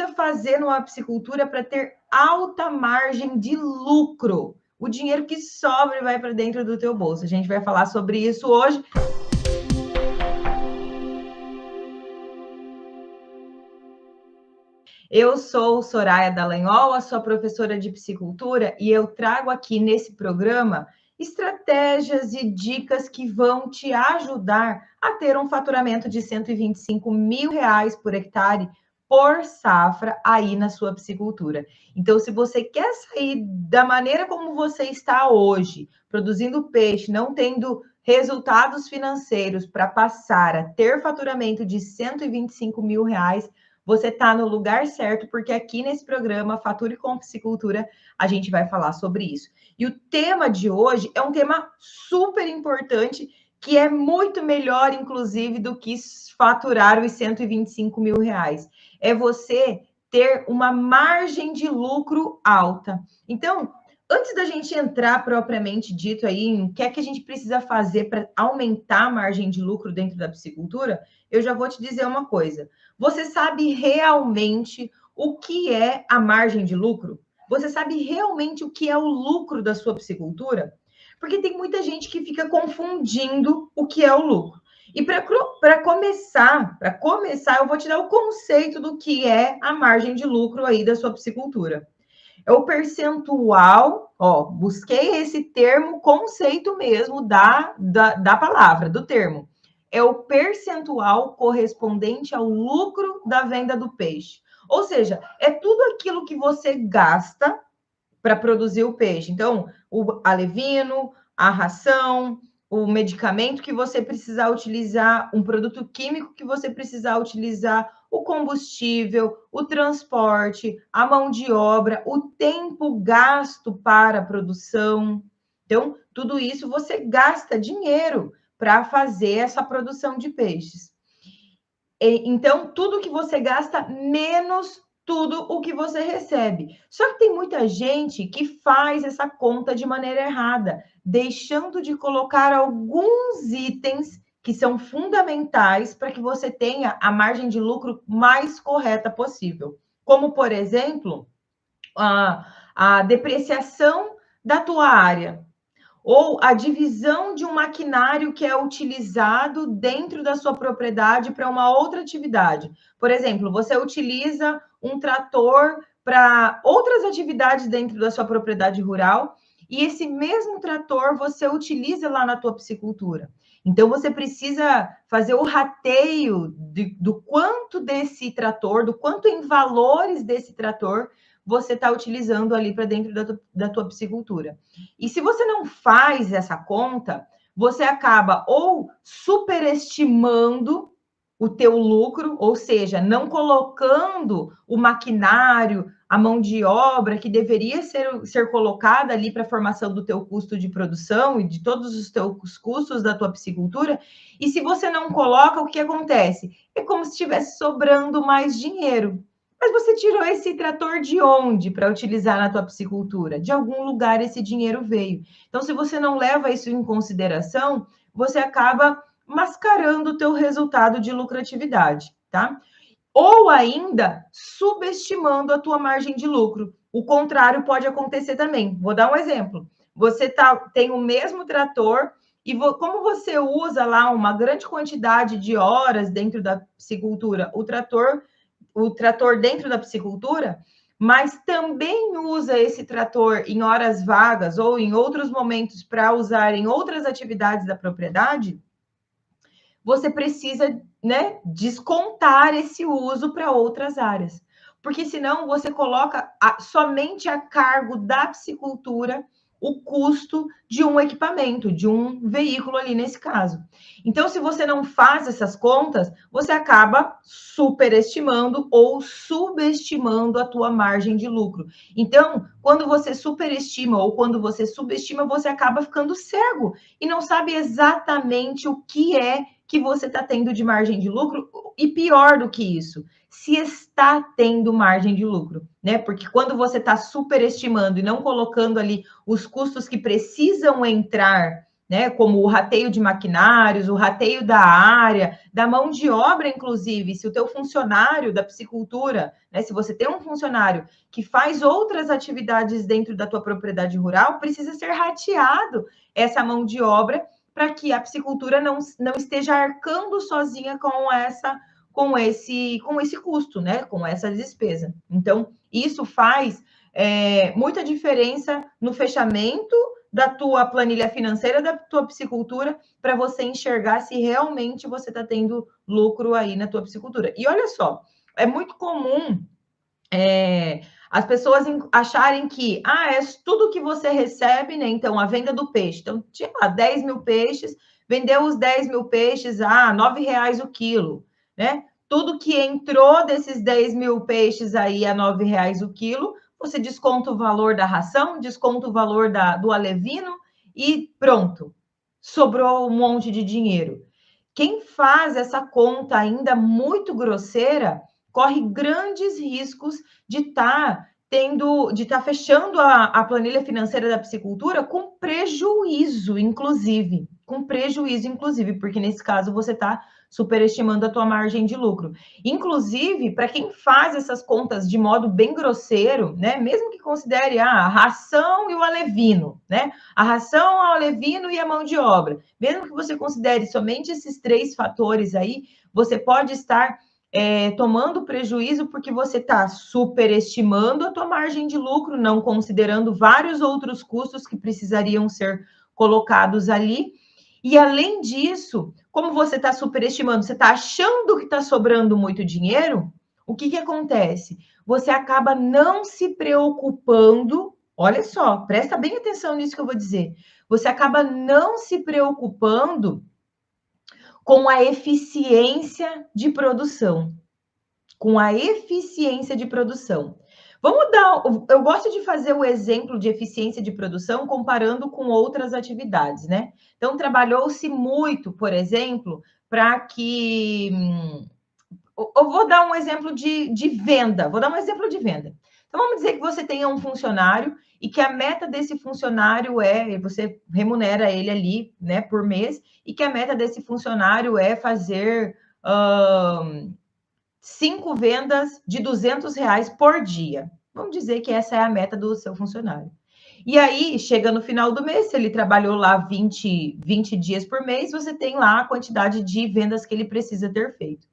precisa fazer numa apicultura para ter alta margem de lucro? O dinheiro que sobra e vai para dentro do teu bolso. A gente vai falar sobre isso hoje. Eu sou Soraya Dallagnol, a sua professora de psicultura, e eu trago aqui nesse programa estratégias e dicas que vão te ajudar a ter um faturamento de R$125 mil por hectare por safra aí na sua psicultura. Então, se você quer sair da maneira como você está hoje, produzindo peixe, não tendo resultados financeiros para passar a ter faturamento de R$125 mil, você está no lugar certo, porque aqui nesse programa Fature com Psicultura a gente vai falar sobre isso. E o tema de hoje é um tema super importante, que é muito melhor, inclusive, do que faturar os R$125 mil. É você ter uma margem de lucro alta. Então, antes da gente entrar propriamente dito aí em o que é que a gente precisa fazer para aumentar a margem de lucro dentro da psicultura, eu já vou te dizer uma coisa. Você sabe realmente o que é a margem de lucro? Você sabe realmente o que é o lucro da sua psicultura? Porque tem muita gente que fica confundindo o que é o lucro. E para começar, eu vou te dar o conceito do que é a margem de lucro aí da sua psicultura. É o percentual, busquei esse termo, conceito mesmo da palavra, do termo. É o percentual correspondente ao lucro da venda do peixe. Ou seja, é tudo aquilo que você gasta para produzir o peixe. Então, o alevino, a ração, o medicamento que você precisar utilizar, um produto químico que você precisar utilizar, o combustível, o transporte, a mão de obra, o tempo gasto para a produção. Então, tudo isso você gasta dinheiro para fazer essa produção de peixes. Então, tudo que você gasta, menos tudo o que você recebe. Só que tem muita gente que faz essa conta de maneira errada, deixando de colocar alguns itens que são fundamentais para que você tenha a margem de lucro mais correta possível. Como, por exemplo, a depreciação da tua área, ou a divisão de um maquinário que é utilizado dentro da sua propriedade para uma outra atividade. Por exemplo, você utiliza um trator para outras atividades dentro da sua propriedade rural e esse mesmo trator você utiliza lá na tua piscicultura. Então, você precisa fazer o rateio do quanto desse trator, do quanto em valores desse trator você está utilizando ali para dentro da tua piscicultura. E se você não faz essa conta, você acaba ou superestimando o teu lucro, ou seja, não colocando o maquinário, a mão de obra que deveria ser colocada ali para a formação do teu custo de produção e de todos os teus custos da tua piscicultura. E se você não coloca, o que acontece? É como se estivesse sobrando mais dinheiro. Mas você tirou esse trator de onde para utilizar na tua piscicultura? De algum lugar esse dinheiro veio. Então, se você não leva isso em consideração, você acaba mascarando o teu resultado de lucratividade, tá? Ou ainda subestimando a tua margem de lucro. O contrário pode acontecer também. Vou dar um exemplo. Você tem o mesmo trator e como você usa lá uma grande quantidade de horas dentro da piscicultura, o trator dentro da piscicultura, mas também usa esse trator em horas vagas ou em outros momentos para usar em outras atividades da propriedade, você precisa, né, descontar esse uso para outras áreas. Porque senão você coloca somente a cargo da piscicultura o custo de um equipamento, de um veículo ali nesse caso. Então, se você não faz essas contas, você acaba superestimando ou subestimando a tua margem de lucro. Então, quando você superestima ou quando você subestima, você acaba ficando cego e não sabe exatamente o que é que você está tendo de margem de lucro, e pior do que isso, se está tendo margem de lucro, né? Porque quando você está superestimando e não colocando ali os custos que precisam entrar né? Como o rateio de maquinários, o rateio da área, da mão de obra, inclusive. Se o teu funcionário da piscicultura, né? Se você tem um funcionário que faz outras atividades dentro da tua propriedade rural, precisa ser rateado essa mão de obra para que a piscicultura não esteja arcando sozinha com esse custo, né? Com essa despesa. Então, isso faz muita diferença no fechamento da tua planilha financeira, da tua piscicultura, para você enxergar se realmente você está tendo lucro aí na tua piscicultura. E olha só, é muito comum as pessoas acharem que é tudo que você recebe, né? Então, a venda do peixe. Então, tinha lá 10 mil peixes, vendeu os 10 mil peixes a R$9 o quilo, né? Tudo que entrou desses 10 mil peixes aí a R$9 o quilo, você desconta o valor da ração, desconta o valor do alevino e pronto. Sobrou um monte de dinheiro. Quem faz essa conta ainda muito grosseira corre grandes riscos de estar fechando a planilha financeira da piscicultura com prejuízo, inclusive. Com prejuízo, inclusive, porque nesse caso você está superestimando a tua margem de lucro. Inclusive, para quem faz essas contas de modo bem grosseiro, né? Mesmo que considere a ração e o alevino, né? A ração, o alevino e a mão de obra. Mesmo que você considere somente esses 3 fatores aí, você pode estar tomando prejuízo porque você está superestimando a tua margem de lucro, não considerando vários outros custos que precisariam ser colocados ali. E além disso, como você está superestimando, você está achando que está sobrando muito dinheiro, o que acontece? Você acaba não se preocupando, olha só, presta bem atenção nisso que eu vou dizer. Você acaba não se preocupando com a eficiência de produção. Com a eficiência de produção. Eu gosto de fazer o exemplo de eficiência de produção comparando com outras atividades, né? Então, trabalhou-se muito, por exemplo, para que. Eu vou dar um exemplo de venda. Vou dar um exemplo de venda. Então, vamos dizer que você tenha um funcionário e que a meta desse funcionário você remunera ele ali, né, por mês, e que a meta desse funcionário é fazer 5 vendas de R$200 por dia. Vamos dizer que essa é a meta do seu funcionário. E aí, chega no final do mês, se ele trabalhou lá 20 dias por mês, você tem lá a quantidade de vendas que ele precisa ter feito.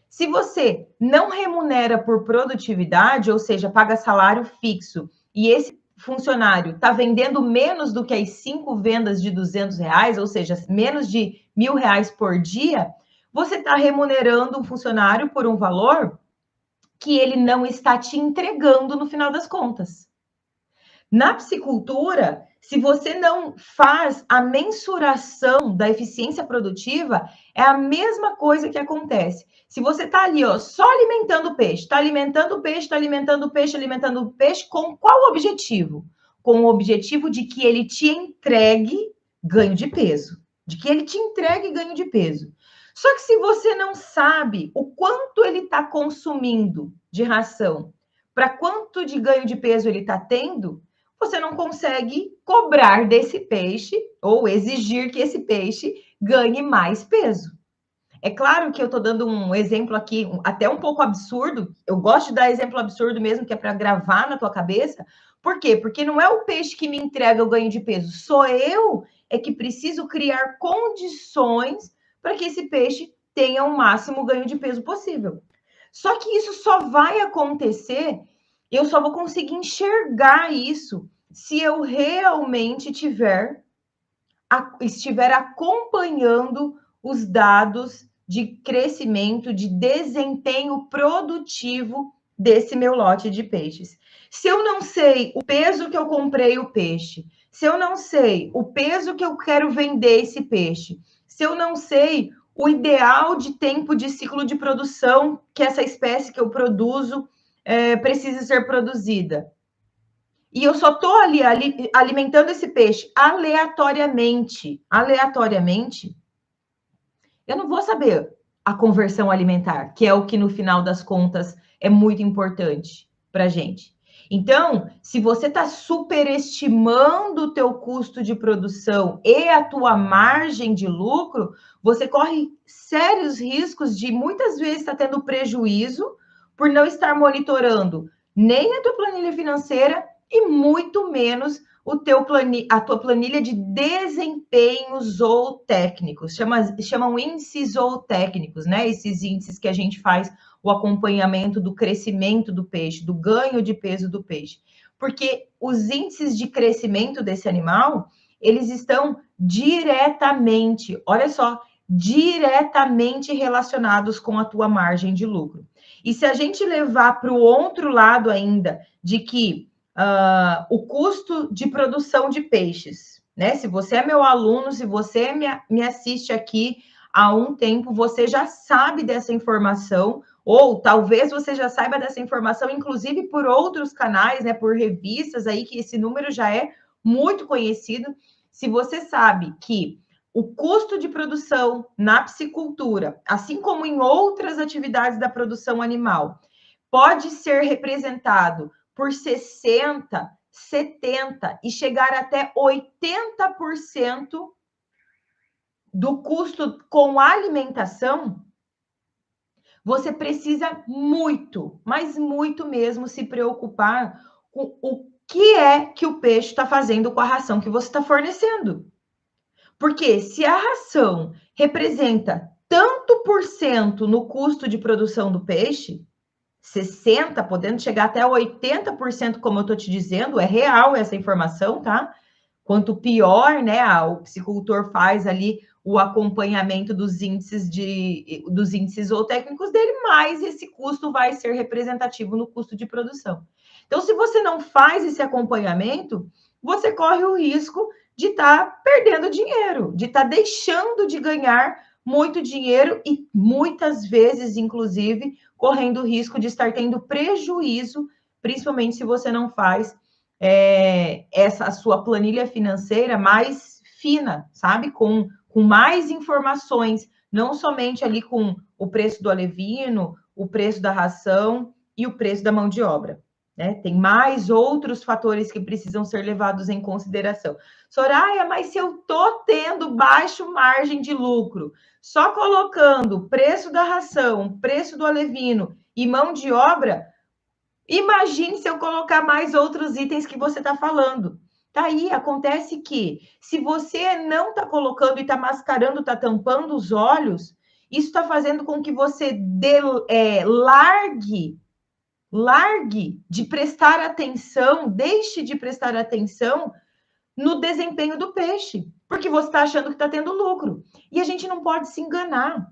Se você não remunera por produtividade, ou seja, paga salário fixo, e esse funcionário está vendendo menos do que as 5 vendas de R$200, ou seja, menos de R$1.000 por dia, você está remunerando um funcionário por um valor que ele não está te entregando no final das contas. Na piscicultura, se você não faz a mensuração da eficiência produtiva, é a mesma coisa que acontece. Se você está ali, só alimentando o peixe, está alimentando o peixe, está alimentando o peixe, alimentando o peixe, com qual objetivo? Com o objetivo de que ele te entregue ganho de peso. De que ele te entregue ganho de peso. Só que se você não sabe o quanto ele está consumindo de ração, para quanto de ganho de peso ele está tendo, você não consegue cobrar desse peixe ou exigir que esse peixe ganhe mais peso. É claro que eu estou dando um exemplo aqui até um pouco absurdo. Eu gosto de dar exemplo absurdo mesmo, que é para gravar na tua cabeça. Por quê? Porque não é o peixe que me entrega o ganho de peso. Sou eu que preciso criar condições para que esse peixe tenha o máximo ganho de peso possível. Só que isso só vai acontecer, eu só vou conseguir enxergar isso se eu realmente estiver acompanhando os dados de crescimento, de desempenho produtivo desse meu lote de peixes. Se eu não sei o peso que eu comprei o peixe, se eu não sei o peso que eu quero vender esse peixe, se eu não sei o ideal de tempo de ciclo de produção que essa espécie que eu produzo precisa ser produzida, e eu só estou ali alimentando esse peixe aleatoriamente, eu não vou saber a conversão alimentar, que é o que no final das contas é muito importante para a gente. Então, se você está superestimando o teu custo de produção e a tua margem de lucro, você corre sérios riscos de muitas vezes estar tendo prejuízo por não estar monitorando nem a tua planilha financeira e muito menos a tua planilha de desempenhos ou técnicos. Chamam índices ou técnicos, né? Esses índices que a gente faz o acompanhamento do crescimento do peixe, do ganho de peso do peixe. Porque os índices de crescimento desse animal, eles estão diretamente, olha só, diretamente relacionados com a tua margem de lucro. E se a gente levar para o outro lado ainda, de que o custo de produção de peixes, né? Se você é meu aluno, se você me assiste aqui há um tempo, você já sabe dessa informação, ou talvez você já saiba dessa informação, inclusive por outros canais, né? Por revistas aí, que esse número já é muito conhecido. Se você sabe que o custo de produção na piscicultura, assim como em outras atividades da produção animal, pode ser representado por 60%, 70% e chegar até 80% do custo com alimentação, você precisa muito, mas muito mesmo, se preocupar com o que é que o peixe está fazendo com a ração que você está fornecendo. Porque se a ração representa tanto por cento no custo de produção do peixe, 60%, podendo chegar até 80%, como eu estou te dizendo, é real essa informação, tá? Quanto pior, né, o piscicultor faz ali o acompanhamento dos índices ou técnicos dele, mais esse custo vai ser representativo no custo de produção. Então, se você não faz esse acompanhamento, você corre o risco de estar perdendo dinheiro, de estar deixando de ganhar muito dinheiro e muitas vezes, inclusive, correndo o risco de estar tendo prejuízo, principalmente se você não faz essa sua planilha financeira mais fina, sabe? Com mais informações, não somente ali com o preço do alevino, o preço da ração e o preço da mão de obra. Né? Tem mais outros fatores que precisam ser levados em consideração. Soraya, mas se eu estou tendo baixo margem de lucro, só colocando preço da ração, preço do alevino e mão de obra, imagine se eu colocar mais outros itens que você está falando. Tá aí, acontece que se você não está colocando e está mascarando, está tampando os olhos, isso está fazendo com que você largue de prestar atenção, deixe de prestar atenção no desempenho do peixe, porque você está achando que está tendo lucro. E a gente não pode se enganar.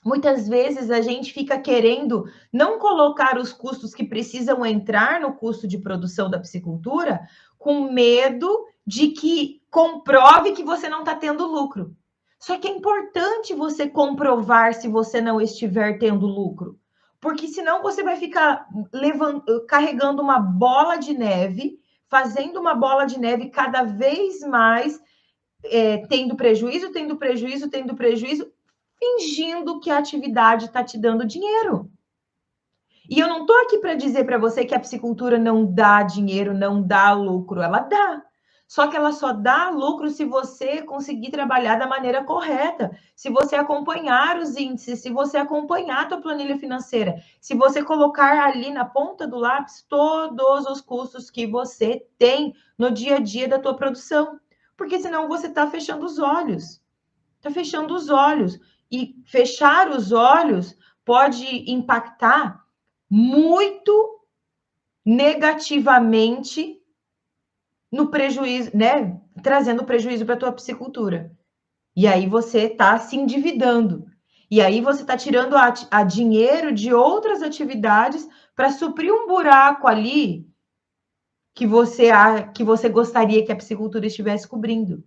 Muitas vezes a gente fica querendo não colocar os custos que precisam entrar no custo de produção da piscicultura, com medo de que comprove que você não está tendo lucro. Só que é importante você comprovar se você não estiver tendo lucro, porque senão você vai ficar carregando uma bola de neve, fazendo uma bola de neve cada vez mais, tendo prejuízo, fingindo que a atividade está te dando dinheiro. E eu não estou aqui para dizer para você que a piscicultura não dá dinheiro, não dá lucro. Ela dá. Só que ela só dá lucro se você conseguir trabalhar da maneira correta, se você acompanhar os índices, se você acompanhar a tua planilha financeira, se você colocar ali na ponta do lápis todos os custos que você tem no dia a dia da tua produção. Porque senão você está fechando os olhos. Está fechando os olhos. E fechar os olhos pode impactar muito negativamente no prejuízo, né? Trazendo prejuízo para a tua piscicultura. E aí você está se endividando. E aí você está tirando a dinheiro de outras atividades para suprir um buraco ali que você gostaria que a piscicultura estivesse cobrindo.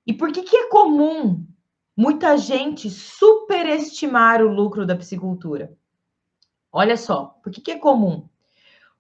E por que é comum muita gente superestimar o lucro da piscicultura? Olha só, por que é comum?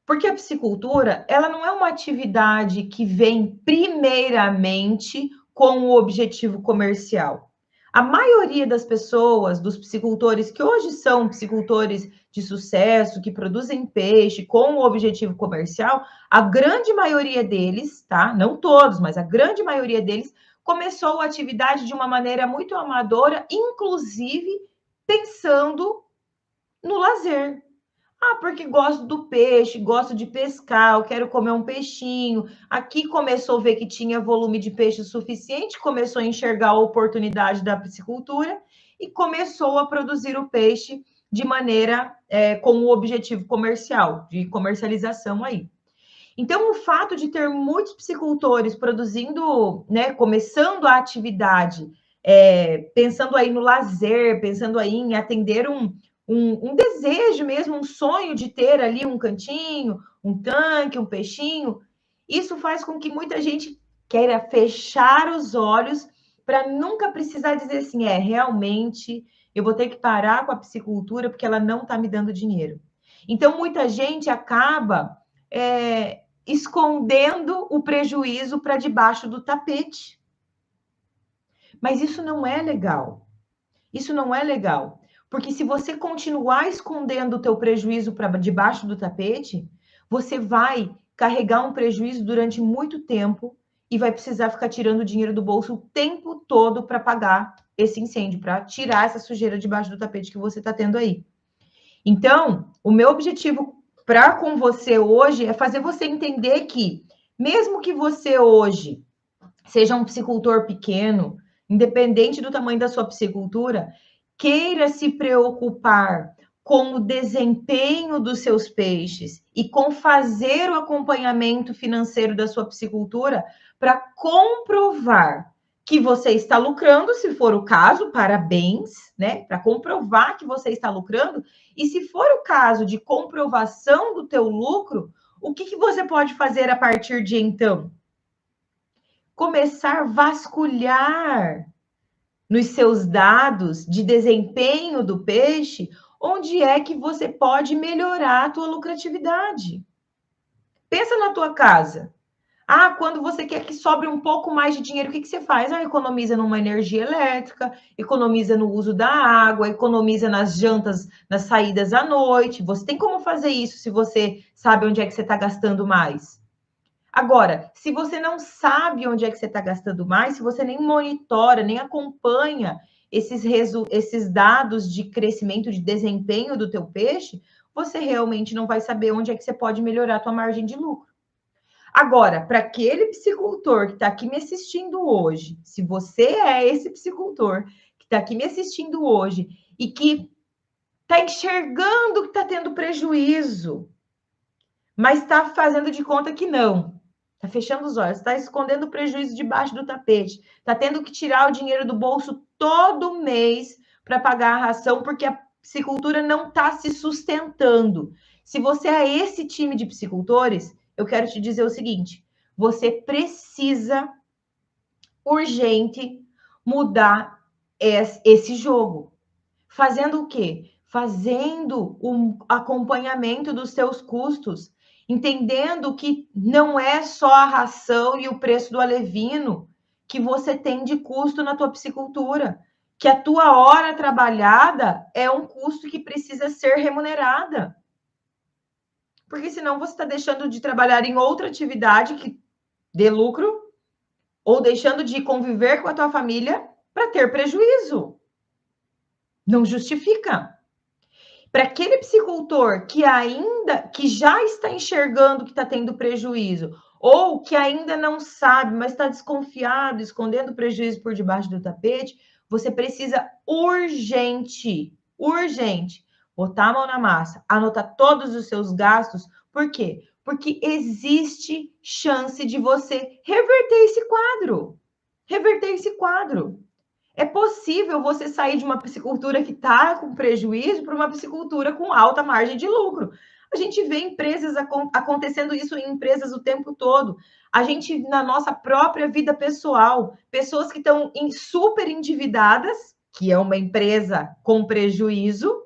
Porque a piscicultura, ela não é uma atividade que vem primeiramente com o objetivo comercial. A maioria das pessoas, dos piscicultores que hoje são piscicultores de sucesso, que produzem peixe com o objetivo comercial, a grande maioria deles, tá? Não todos, mas a grande maioria deles começou a atividade de uma maneira muito amadora, inclusive pensando no lazer. Ah, porque gosto do peixe, gosto de pescar, eu quero comer um peixinho. Aqui começou a ver que tinha volume de peixe suficiente, começou a enxergar a oportunidade da piscicultura e começou a produzir o peixe de maneira com o objetivo comercial, de comercialização aí. Então, o fato de ter muitos piscicultores produzindo, né, começando a atividade, pensando aí no lazer, pensando aí em atender um desejo mesmo, um sonho de ter ali um cantinho, um tanque, um peixinho, isso faz com que muita gente queira fechar os olhos para nunca precisar dizer assim, realmente eu vou ter que parar com a piscicultura porque ela não está me dando dinheiro. Então, muita gente acaba escondendo o prejuízo para debaixo do tapete. Mas isso não é legal. Isso não é legal. Porque se você continuar escondendo o teu prejuízo para debaixo do tapete, você vai carregar um prejuízo durante muito tempo e vai precisar ficar tirando dinheiro do bolso o tempo todo para pagar esse incêndio, para tirar essa sujeira debaixo do tapete que você está tendo aí. Então, o meu objetivo para com você hoje é fazer você entender que, mesmo que você hoje seja um piscicultor pequeno, independente do tamanho da sua piscicultura, queira se preocupar com o desempenho dos seus peixes e com fazer o acompanhamento financeiro da sua piscicultura para comprovar que você está lucrando, se for o caso, parabéns, né? Para comprovar que você está lucrando. E se for o caso de comprovação do teu lucro, o que você pode fazer a partir de então? Começar a vasculhar nos seus dados de desempenho do peixe, onde é que você pode melhorar a tua lucratividade. Pensa na tua casa. Ah, quando você quer que sobre um pouco mais de dinheiro, o que você faz? Ah, economiza numa energia elétrica, economiza no uso da água, economiza nas jantas, nas saídas à noite. Você tem como fazer isso se você sabe onde é que você está gastando mais. Agora, se você não sabe onde é que você está gastando mais, se você nem monitora, nem acompanha esses dados de crescimento, de desempenho do teu peixe, você realmente não vai saber onde é que você pode melhorar a tua margem de lucro. Agora, para aquele piscicultor que está aqui me assistindo hoje, se você é esse piscicultor que está aqui me assistindo hoje e que está enxergando que está tendo prejuízo, mas está fazendo de conta que não, está fechando os olhos, está escondendo o prejuízo debaixo do tapete, está tendo que tirar o dinheiro do bolso todo mês para pagar a ração, porque a piscicultura não está se sustentando. Se você é esse time de piscicultores, eu quero te dizer o seguinte: você precisa urgente mudar esse jogo. Fazendo o quê? Fazendo um acompanhamento dos seus custos, entendendo que não é só a ração e o preço do alevino que você tem de custo na tua piscicultura, que a tua hora trabalhada é um custo que precisa ser remunerada. Porque senão você está deixando de trabalhar em outra atividade que dê lucro ou deixando de conviver com a tua família para ter prejuízo. Não justifica. Para aquele piscicultor que já está enxergando que está tendo prejuízo, ou que ainda não sabe, mas está desconfiado, escondendo o prejuízo por debaixo do tapete, você precisa urgente, botar a mão na massa, anotar todos os seus gastos. Por quê? Porque existe chance de você reverter esse quadro. É possível você sair de uma piscicultura que está com prejuízo para uma piscicultura com alta margem de lucro. A gente vê empresas acontecendo isso em empresas o tempo todo. A gente, na nossa própria vida pessoal, pessoas que estão super endividadas, que é uma empresa com prejuízo,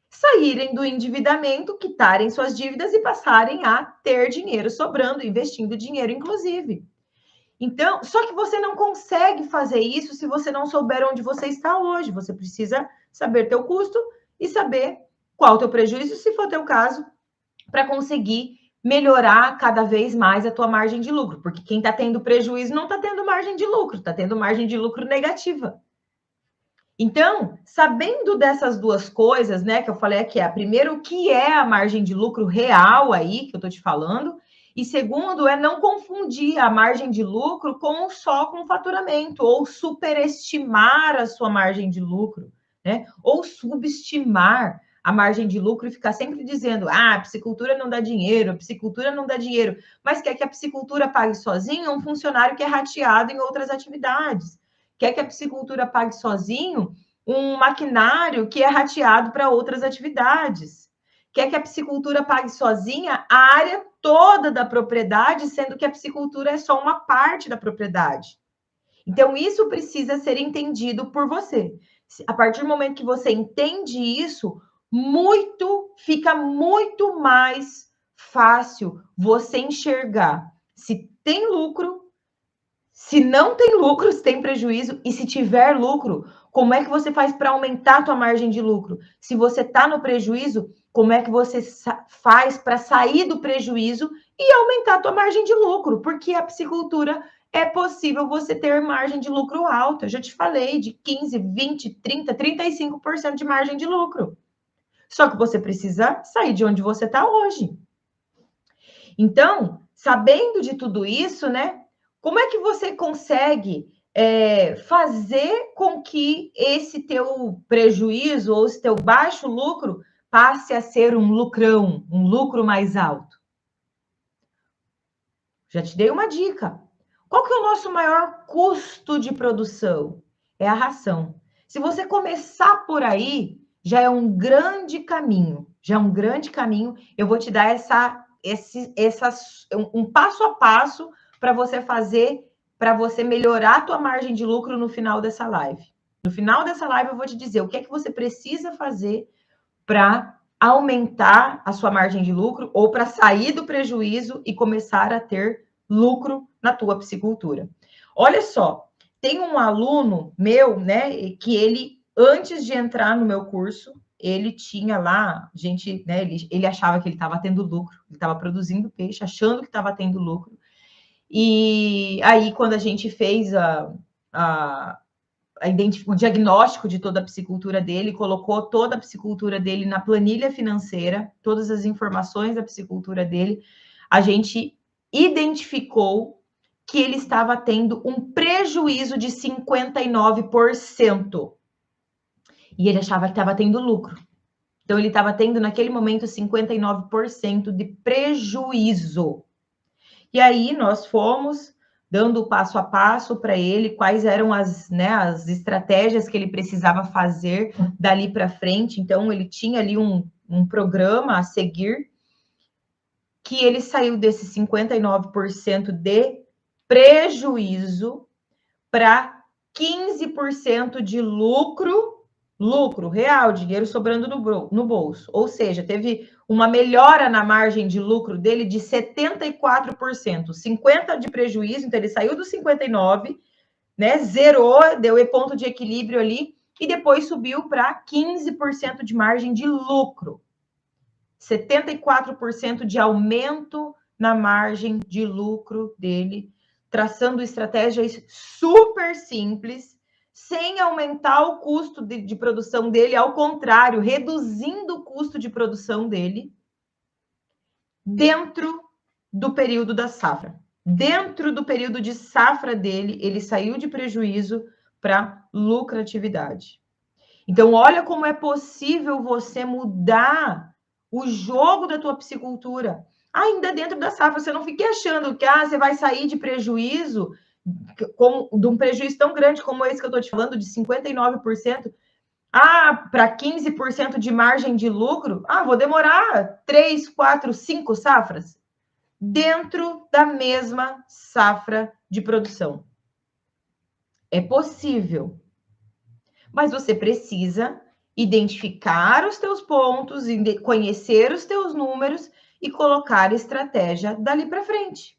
saírem do endividamento, quitarem suas dívidas e passarem a ter dinheiro sobrando, investindo dinheiro, inclusive. Então, só que você não consegue fazer isso se você não souber onde você está hoje. Você precisa saber teu custo e saber qual o teu prejuízo, se for teu caso, para conseguir melhorar cada vez mais a tua margem de lucro. Porque quem está tendo prejuízo não está tendo margem de lucro, está tendo margem de lucro negativa. Então, sabendo dessas duas coisas, né, que eu falei aqui, primeiro, o que é a margem de lucro real aí, que eu tô te falando, e segundo, é não confundir a margem de lucro só com o faturamento, ou superestimar a sua margem de lucro, né, ou subestimar a margem de lucro e ficar sempre dizendo, a piscicultura não dá dinheiro, a piscicultura não dá dinheiro, mas quer que a piscicultura pague sozinho um funcionário que é rateado em outras atividades. Quer que a piscicultura pague sozinho um maquinário que é rateado para outras atividades. Quer que a piscicultura pague sozinha a área toda da propriedade, sendo que a piscicultura é só uma parte da propriedade. Então, isso precisa ser entendido por você. A partir do momento que você entende isso, fica muito mais fácil você enxergar se tem lucro, se não tem lucro, se tem prejuízo, e se tiver lucro, como é que você faz para aumentar a tua margem de lucro? Se você está no prejuízo, como é que você faz para sair do prejuízo e aumentar a tua margem de lucro? Porque a piscicultura é possível você ter margem de lucro alta. Eu já te falei de 15, 20, 30, 35% de margem de lucro. Só que você precisa sair de onde você está hoje. Então, sabendo de tudo isso, né? Como é que você consegue fazer com que esse teu prejuízo ou esse teu baixo lucro passe a ser um lucrão, um lucro mais alto? Já te dei uma dica. Qual que é o nosso maior custo de produção? É a ração. Se você começar por aí, já é um grande caminho. Já é um grande caminho. Eu vou te dar um passo a passo para você fazer, para você melhorar a tua margem de lucro no final dessa live. No final dessa live, eu vou te dizer o que é que você precisa fazer para aumentar a sua margem de lucro ou para sair do prejuízo e começar a ter lucro na tua piscicultura. Olha só, tem um aluno meu, né, que ele, antes de entrar no meu curso, ele tinha lá, gente, né, ele achava que ele estava tendo lucro, ele estava produzindo peixe, achando que estava tendo lucro. E aí, quando a gente fez o diagnóstico de toda a piscicultura dele, colocou toda a piscicultura dele na planilha financeira, todas as informações da piscicultura dele, a gente identificou que ele estava tendo um prejuízo de 59%. E ele achava que estava tendo lucro. Então, ele estava tendo, naquele momento, 59% de prejuízo. E aí, nós fomos dando o passo a passo para ele, quais eram as estratégias que ele precisava fazer dali para frente. Então, ele tinha ali um programa a seguir, que ele saiu desse 59% de prejuízo para 15% de lucro real, dinheiro sobrando no bolso. Ou seja, teve uma melhora na margem de lucro dele de 74%. 50% de prejuízo, então ele saiu dos 59%, né? Zerou, deu ponto de equilíbrio ali, e depois subiu para 15% de margem de lucro. 74% de aumento na margem de lucro dele, traçando estratégias super simples, sem aumentar o custo de produção dele, ao contrário, reduzindo o custo de produção dele dentro do período da safra. Dentro do período de safra dele, ele saiu de prejuízo para lucratividade. Então, olha como é possível você mudar o jogo da tua piscicultura ainda dentro da safra. Você não fique achando que você vai sair de prejuízo, de um prejuízo tão grande como esse que eu estou te falando, de 59%, para 15% de margem de lucro. Vou demorar 3, 4, 5 safras dentro da mesma safra de produção. É possível. Mas você precisa identificar os teus pontos, conhecer os teus números e colocar estratégia dali para frente.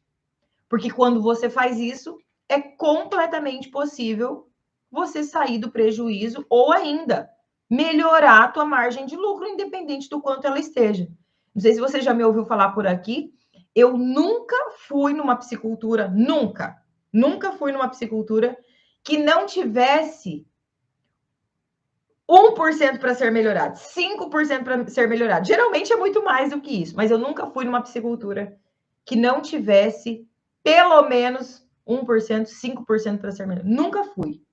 Porque quando você faz isso, é completamente possível você sair do prejuízo ou ainda melhorar a tua margem de lucro, independente do quanto ela esteja. Não sei se você já me ouviu falar por aqui, eu nunca fui numa piscicultura, nunca fui numa piscicultura que não tivesse 1% para ser melhorado, 5% para ser melhorado. Geralmente é muito mais do que isso, mas eu nunca fui numa piscicultura que não tivesse pelo menos 1%, 5% para ser melhorado. Nunca fui.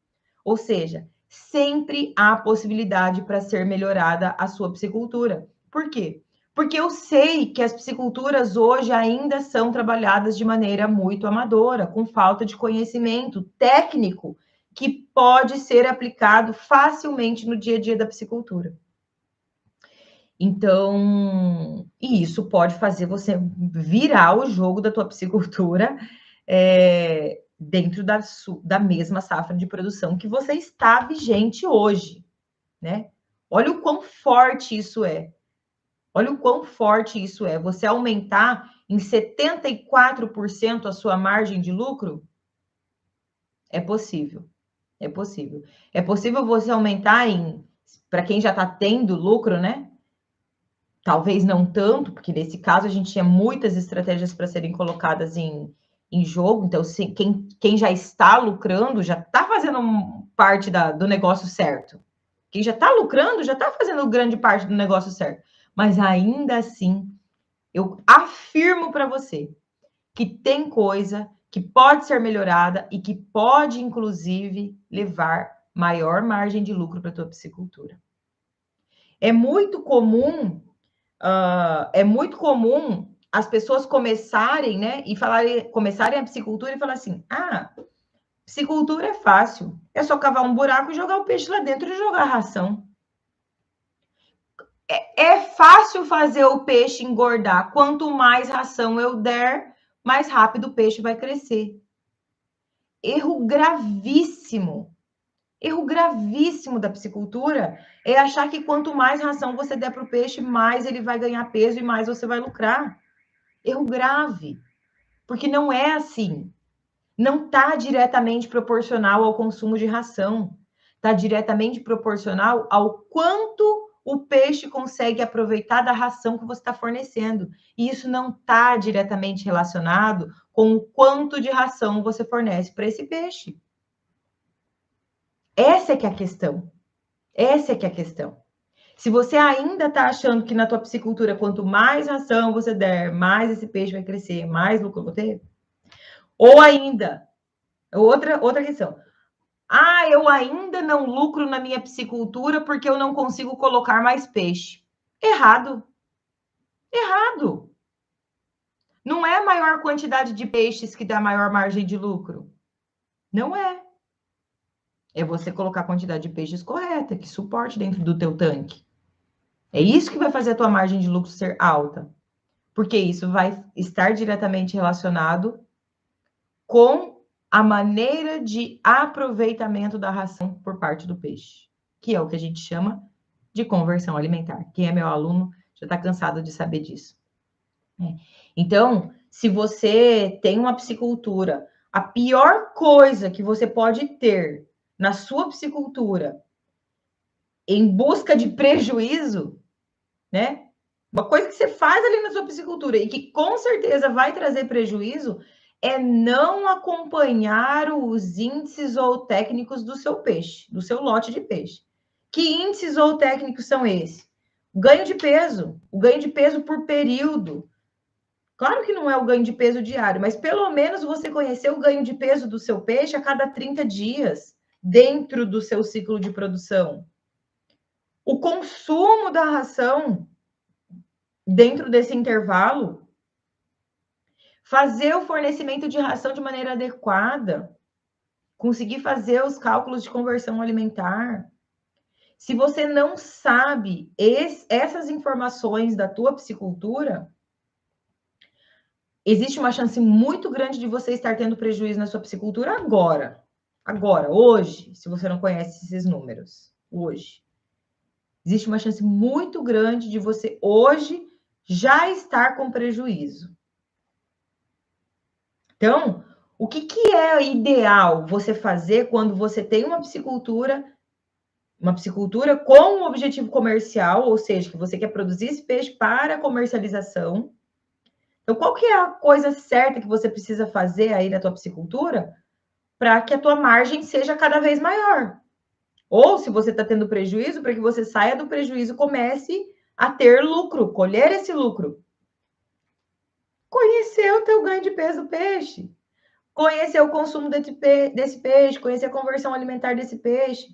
Ou seja, sempre há possibilidade para ser melhorada a sua piscicultura. Por quê? Porque eu sei que as pisciculturas hoje ainda são trabalhadas de maneira muito amadora, com falta de conhecimento técnico que pode ser aplicado facilmente no dia a dia da piscicultura. Então, e isso pode fazer você virar o jogo da tua piscicultura dentro da mesma safra de produção que você está vigente hoje, né? Olha o quão forte isso é. Olha o quão forte isso é. Você aumentar em 74% a sua margem de lucro? É possível. É possível. É possível você aumentar para quem já está tendo lucro, né? Talvez não tanto, porque nesse caso a gente tinha muitas estratégias para serem colocadas em jogo. Então, quem já está lucrando já está fazendo parte do negócio certo. Quem já está lucrando já está fazendo grande parte do negócio certo. Mas ainda assim, eu afirmo para você que tem coisa que pode ser melhorada e que pode, inclusive, levar maior margem de lucro para a tua piscicultura. É muito comum as pessoas começarem, né, começarem a piscicultura e falar assim: piscicultura é fácil, é só cavar um buraco e jogar o peixe lá dentro e jogar a ração. É fácil fazer o peixe engordar. Quanto mais ração eu der, mais rápido o peixe vai crescer. Erro gravíssimo. Erro gravíssimo da piscicultura é achar que quanto mais ração você der para o peixe, mais ele vai ganhar peso e mais você vai lucrar. Erro grave. Porque não é assim. Não está diretamente proporcional ao consumo de ração. Está diretamente proporcional ao quanto o peixe consegue aproveitar da ração que você está fornecendo. E isso não está diretamente relacionado com o quanto de ração você fornece para esse peixe. Essa é que é a questão. Essa é que é a questão. Se você ainda está achando que na tua piscicultura, quanto mais ração você der, mais esse peixe vai crescer, mais lucro vai ter. Ou ainda, outra questão. Eu ainda não lucro na minha piscicultura porque eu não consigo colocar mais peixe. Errado. Errado. Não é a maior quantidade de peixes que dá maior margem de lucro. Não é. É você colocar a quantidade de peixes correta, que suporte dentro do teu tanque. É isso que vai fazer a tua margem de lucro ser alta. Porque isso vai estar diretamente relacionado com a maneira de aproveitamento da ração por parte do peixe, que é o que a gente chama de conversão alimentar. Quem é meu aluno já está cansado de saber disso. Então, se você tem uma piscicultura, a pior coisa que você pode ter na sua piscicultura em busca de prejuízo, né? Uma coisa que você faz ali na sua piscicultura e que com certeza vai trazer prejuízo é não acompanhar os índices ou técnicos do seu peixe, do seu lote de peixe. Que índices ou técnicos são esses? O ganho de peso por período. Claro que não é o ganho de peso diário, mas pelo menos você conhecer o ganho de peso do seu peixe a cada 30 dias, dentro do seu ciclo de produção. O consumo da ração dentro desse intervalo, fazer o fornecimento de ração de maneira adequada, conseguir fazer os cálculos de conversão alimentar. Se você não sabe essas informações da tua piscicultura, existe uma chance muito grande de você estar tendo prejuízo na sua piscicultura agora. Agora, hoje, se você não conhece esses números, hoje. Existe uma chance muito grande de você hoje já estar com prejuízo. Então, O que é ideal você fazer quando você tem uma piscicultura com um objetivo comercial, ou seja, que você quer produzir esse peixe para comercialização. Então, qual que é a coisa certa que você precisa fazer aí na tua piscicultura para que a tua margem seja cada vez maior? Ou, se você está tendo prejuízo, para que você saia do prejuízo e comece a ter lucro, colher esse lucro. Conhecer o teu ganho de peso do peixe. Conhecer o consumo desse peixe, conhecer a conversão alimentar desse peixe,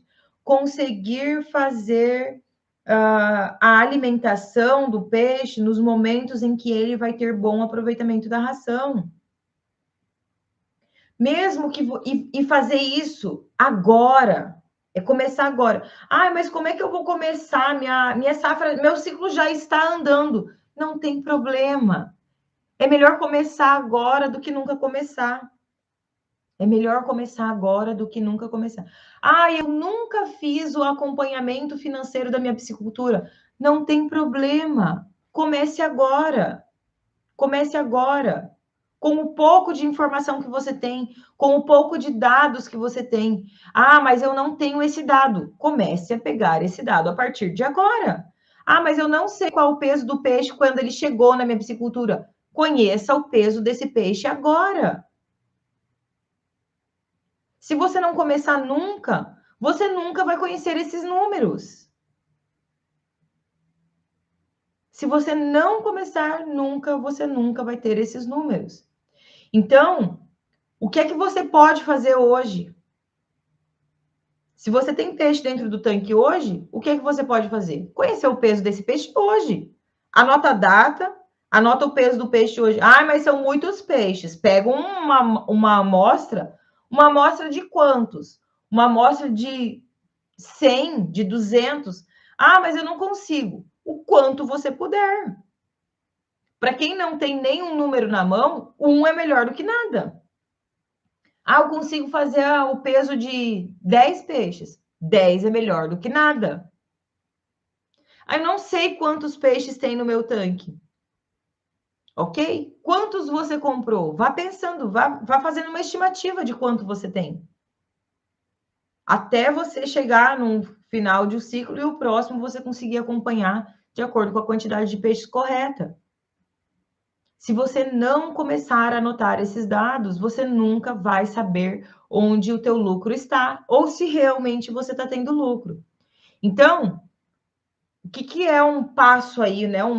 conseguir fazer a alimentação do peixe nos momentos em que ele vai ter bom aproveitamento da ração. Mesmo que e fazer isso agora, é começar agora. Ah, mas como é que eu vou começar? Minha safra, meu ciclo já está andando. Não tem problema. É melhor começar agora do que nunca começar. É melhor começar agora do que nunca começar. Ah, eu nunca fiz o acompanhamento financeiro da minha piscicultura. Não tem problema. Comece agora. Comece agora. Com o pouco de informação que você tem, com o pouco de dados que você tem. Ah, mas eu não tenho esse dado. Comece a pegar esse dado a partir de agora. Ah, mas eu não sei qual o peso do peixe quando ele chegou na minha piscicultura. Conheça o peso desse peixe agora. Se você não começar nunca, você nunca vai conhecer esses números. Se você não começar nunca, você nunca vai ter esses números. Então, o que é que você pode fazer hoje? Se você tem peixe dentro do tanque hoje, o que é que você pode fazer? Conhecer o peso desse peixe hoje. Anota a data, anota o peso do peixe hoje. Ah, mas são muitos peixes. Pega uma amostra de quantos? Uma amostra de 100, de 200. Ah, mas eu não consigo. O quanto você puder. Para quem não tem nenhum número na mão, um é melhor do que nada. Ah, eu consigo fazer o peso de 10 peixes. 10 é melhor do que nada. Ah, eu não sei quantos peixes tem no meu tanque. Ok? Quantos você comprou? Vá pensando, vá fazendo uma estimativa de quanto você tem. Até você chegar no final de um ciclo e o próximo você conseguir acompanhar de acordo com a quantidade de peixes correta. Se você não começar a anotar esses dados, você nunca vai saber onde o teu lucro está ou se realmente você está tendo lucro. Então, o que é um passo aí, né? Um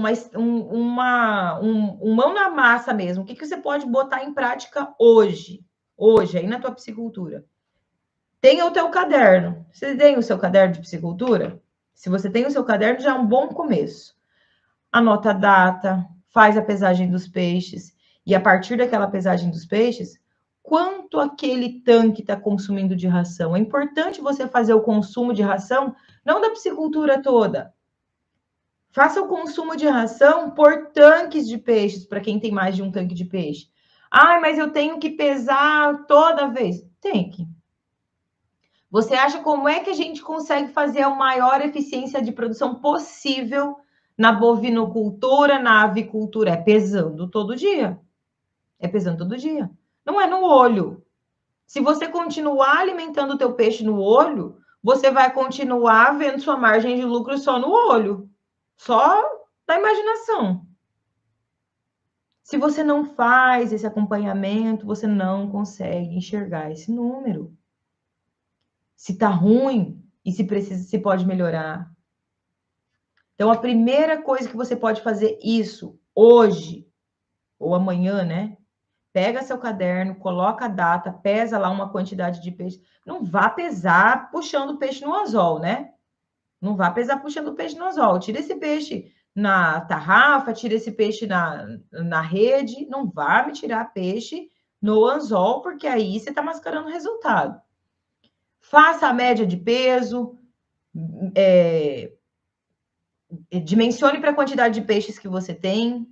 mão na massa mesmo. O que você pode botar em prática hoje aí na tua piscicultura? Tenha o teu caderno. Você tem o seu caderno de piscicultura? Se você tem o seu caderno, já é um bom começo. Anota a data, faz a pesagem dos peixes, e a partir daquela pesagem dos peixes, quanto aquele tanque está consumindo de ração. É importante você fazer o consumo de ração, não da piscicultura toda. Faça o consumo de ração por tanques de peixes, para quem tem mais de um tanque de peixe. Ah, mas eu tenho que pesar toda vez. Tem que. Você acha como é que a gente consegue fazer a maior eficiência de produção possível na bovinocultura, na avicultura? É pesando todo dia. É pesando todo dia. Não é no olho. Se você continuar alimentando o teu peixe no olho, você vai continuar vendo sua margem de lucro só no olho. Só da imaginação. Se você não faz esse acompanhamento, você não consegue enxergar esse número. Se tá ruim e se pode melhorar. Então, a primeira coisa que você pode fazer isso hoje ou amanhã, né? Pega seu caderno, coloca a data, pesa lá uma quantidade de peixe. Não vá pesar puxando o peixe no anzol, né? Não vá pesar puxando o peixe no anzol. Tira esse peixe na tarrafa, tira esse peixe na rede. Não vá me tirar peixe no anzol, porque aí você está mascarando o resultado. Faça a média de peso, dimensione para a quantidade de peixes que você tem,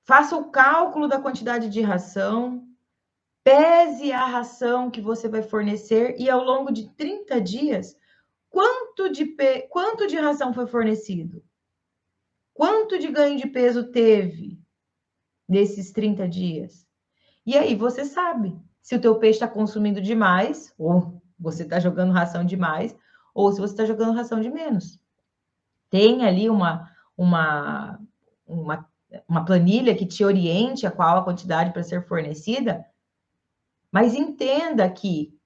faça o cálculo da quantidade de ração, pese a ração que você vai fornecer e ao longo de 30 dias, quanto de ração foi fornecido? Quanto de ganho de peso teve nesses 30 dias? E aí você sabe se o teu peixe está consumindo demais, ou você está jogando ração demais, ou se você está jogando ração de menos. Tem ali uma planilha que te oriente a qual a quantidade para ser fornecida, mas entenda que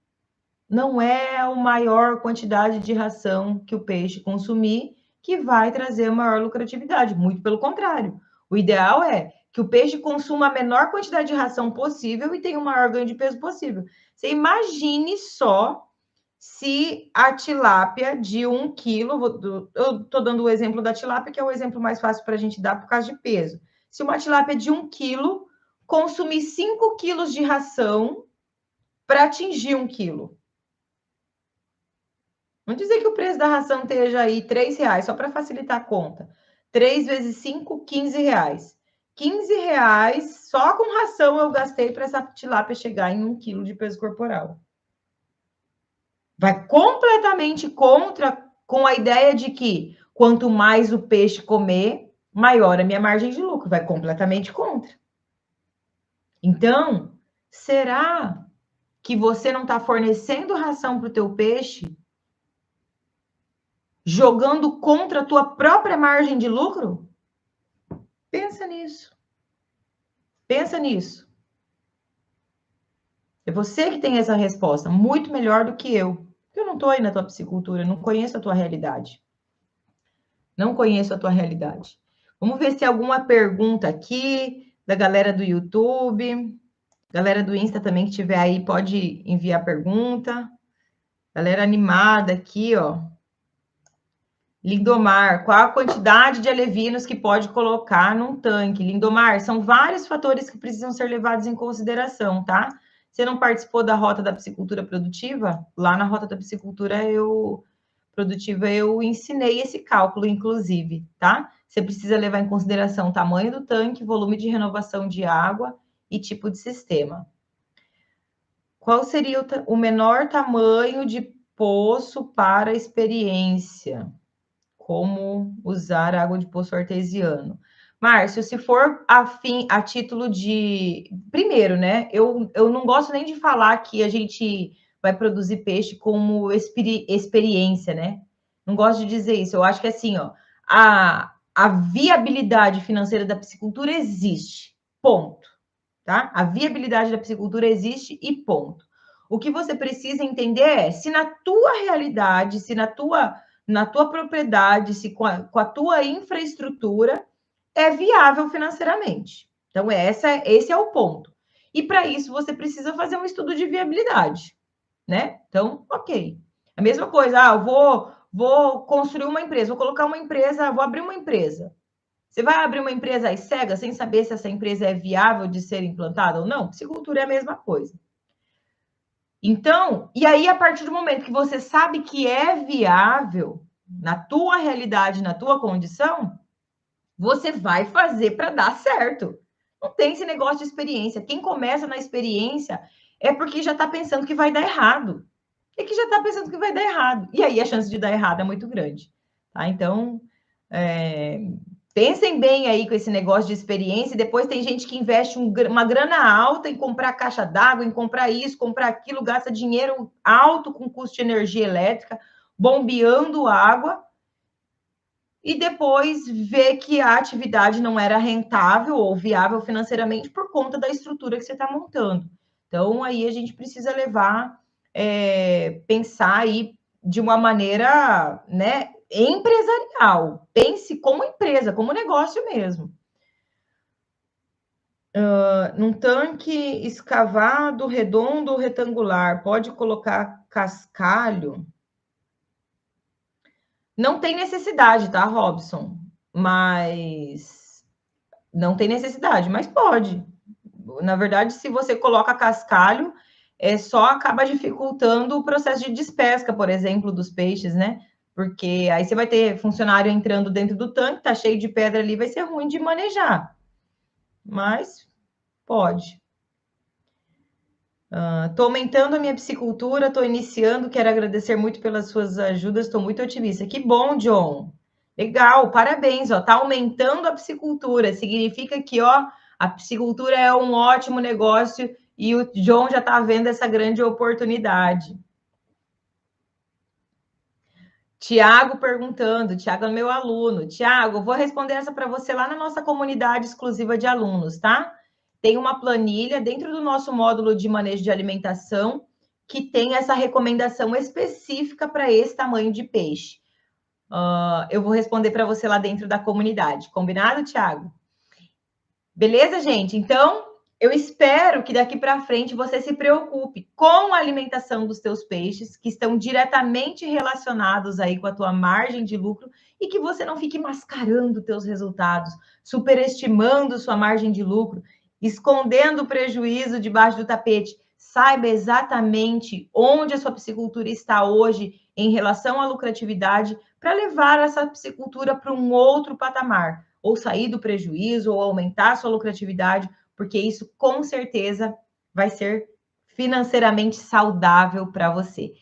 não é a maior quantidade de ração que o peixe consumir que vai trazer maior lucratividade, muito pelo contrário. O ideal é que o peixe consuma a menor quantidade de ração possível e tenha o maior ganho de peso possível. Você imagine só se a tilápia de 1 quilo, eu estou dando o exemplo da tilápia, que é o exemplo mais fácil para a gente dar por causa de peso. Se uma tilápia de 1 quilo consumir 5 quilos de ração para atingir 1 quilo. Vamos dizer que o preço da ração esteja aí R$3, só para facilitar a conta. 3 vezes 5, R$15. R$15 só com ração eu gastei para essa tilápia chegar em 1 quilo de peso corporal. Vai completamente contra com a ideia de que quanto mais o peixe comer, maior a minha margem de lucro. Vai completamente contra. Então, será que você não está fornecendo ração para o teu peixe, jogando contra a tua própria margem de lucro? Pensa nisso. Pensa nisso. É você que tem essa resposta, muito melhor do que eu. Eu não estou aí na tua piscicultura, não conheço a tua realidade. Não conheço a tua realidade. Vamos ver se tem alguma pergunta aqui da galera do YouTube. Galera do Insta também que tiver aí, pode enviar pergunta. Galera animada aqui, ó. Lindomar, qual a quantidade de alevinos que pode colocar num tanque? Lindomar, são vários fatores que precisam ser levados em consideração, tá? Você não participou da Rota da Piscicultura Produtiva? Lá na Rota da Piscicultura Produtiva eu ensinei esse cálculo, inclusive, tá? Você precisa levar em consideração o tamanho do tanque, volume de renovação de água e tipo de sistema. Qual seria o menor tamanho de poço para experiência? Como usar água de poço artesiano? Márcio, se for a título de... Primeiro, né? Eu não gosto nem de falar que a gente vai produzir peixe como experiência, né? Não gosto de dizer isso. Eu acho que assim, ó, a viabilidade financeira da piscicultura existe. Ponto. Tá? A viabilidade da piscicultura existe e ponto. O que você precisa entender é se na tua realidade, se na tua propriedade, se com a tua infraestrutura é viável financeiramente. Então, esse é o ponto. E para isso, você precisa fazer um estudo de viabilidade, né? Então, ok. A mesma coisa, eu vou construir uma empresa, vou colocar uma empresa, vou abrir uma empresa. Você vai abrir uma empresa às cegas sem saber se essa empresa é viável de ser implantada ou não? Piscicultura é a mesma coisa. Então, e aí, a partir do momento que você sabe que é viável na tua realidade, na tua condição, você vai fazer para dar certo. Não tem esse negócio de experiência. Quem começa na experiência é porque já está pensando que vai dar errado. É que já está pensando que vai dar errado. E aí a chance de dar errado é muito grande. Tá? Então, pensem bem aí com esse negócio de experiência. E depois tem gente que investe uma grana alta em comprar caixa d'água, em comprar isso, comprar aquilo, gasta dinheiro alto com custo de energia elétrica, bombeando água, e depois vê que a atividade não era rentável ou viável financeiramente por conta da estrutura que você está montando. Então, aí a gente precisa pensar aí de uma maneira, né, empresarial. Pense como empresa, como negócio mesmo. Num tanque escavado, redondo ou retangular, pode colocar cascalho? Não tem necessidade, tá, Robson? Mas não tem necessidade, mas pode. Na verdade, se você coloca cascalho, só acaba dificultando o processo de despesca, por exemplo, dos peixes, né? Porque aí você vai ter funcionário entrando dentro do tanque, tá cheio de pedra ali, vai ser ruim de manejar. Mas pode. Estou aumentando a minha piscicultura, estou iniciando, quero agradecer muito pelas suas ajudas, estou muito otimista. Que bom, John. Legal, parabéns, ó. Tá aumentando a piscicultura, significa que, ó, a piscicultura é um ótimo negócio E o João já está vendo essa grande oportunidade. Tiago perguntando, Tiago é meu aluno. Tiago, vou responder essa para você lá na nossa comunidade exclusiva de alunos, tá? Tem uma planilha dentro do nosso módulo de manejo de alimentação que tem essa recomendação específica para esse tamanho de peixe. Eu vou responder para você lá dentro da comunidade. Combinado, Tiago? Beleza, gente? Então, eu espero que daqui para frente você se preocupe com a alimentação dos teus peixes, que estão diretamente relacionados aí com a tua margem de lucro, e que você não fique mascarando teus resultados, superestimando sua margem de lucro, escondendo o prejuízo debaixo do tapete. Saiba exatamente onde a sua piscicultura está hoje em relação à lucratividade para levar essa piscicultura para um outro patamar, ou sair do prejuízo, ou aumentar a sua lucratividade, porque isso com certeza vai ser financeiramente saudável para você.